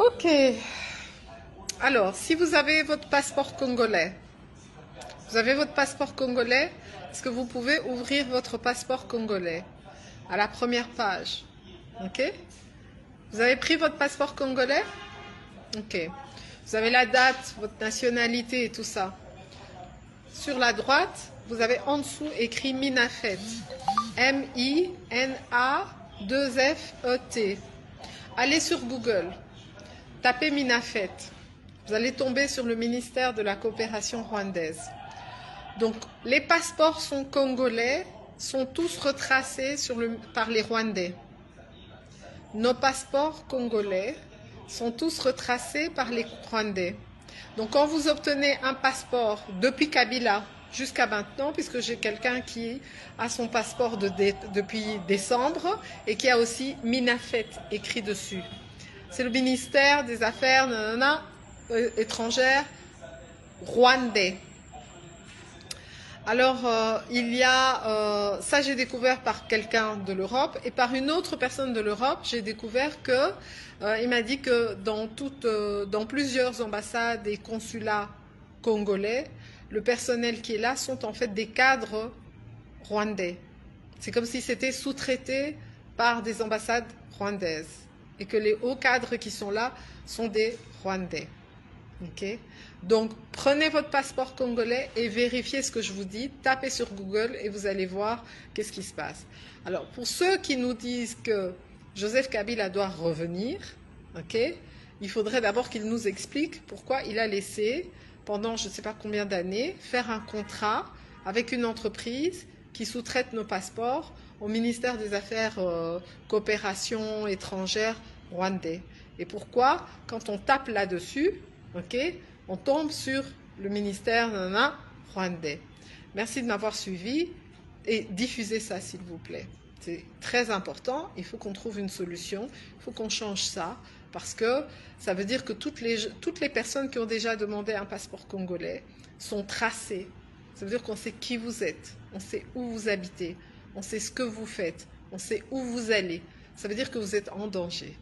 Ok. Alors, si vous avez votre passeport congolais, est-ce que vous pouvez ouvrir votre passeport congolais à la première page? Ok. Vous avez pris votre passeport congolais? Ok. Vous avez la date, votre nationalité et tout ça. Sur la droite, vous avez en dessous écrit Minafet. M-I-N-A-2-F-E-T. Allez sur Google. Tapez Minafet. Vous allez tomber sur le ministère de la coopération rwandaise. Donc, les passeports sont congolais, sont tous retracés par les Rwandais. Nos passeports congolais sont tous retracés par les Rwandais. Donc, quand vous obtenez un passeport depuis Kabila jusqu'à maintenant, puisque j'ai quelqu'un qui a son passeport depuis décembre et qui a aussi Minafet écrit dessus. C'est le ministère des Affaires étrangères rwandais. Alors, ça j'ai découvert par quelqu'un de l'Europe et par une autre personne de l'Europe, j'ai découvert que, il m'a dit que dans plusieurs ambassades et consulats congolais, le personnel qui est là sont en fait des cadres rwandais. C'est comme si c'était sous-traité par des ambassades rwandaises et que les hauts cadres qui sont là sont des Rwandais. Okay. Donc, prenez votre passeport congolais et vérifiez ce que je vous dis. Tapez sur Google et vous allez voir qu'est-ce qui se passe. Alors, pour ceux qui nous disent que Joseph Kabila doit revenir, okay, il faudrait d'abord qu'il nous explique pourquoi il a laissé, pendant je ne sais pas combien d'années, faire un contrat avec une entreprise qui sous-traite nos passeports au ministère des Affaires coopération étrangère rwandais. Et pourquoi, quand on tape là-dessus, okay, on tombe sur le ministère rwandais. Merci de m'avoir suivi et diffusez ça s'il vous plaît. C'est très important, il faut qu'on trouve une solution, il faut qu'on change ça parce que ça veut dire que toutes les personnes qui ont déjà demandé un passeport congolais sont tracées. Ça veut dire qu'on sait qui vous êtes, on sait où vous habitez, on sait ce que vous faites, on sait où vous allez. Ça veut dire que vous êtes en danger.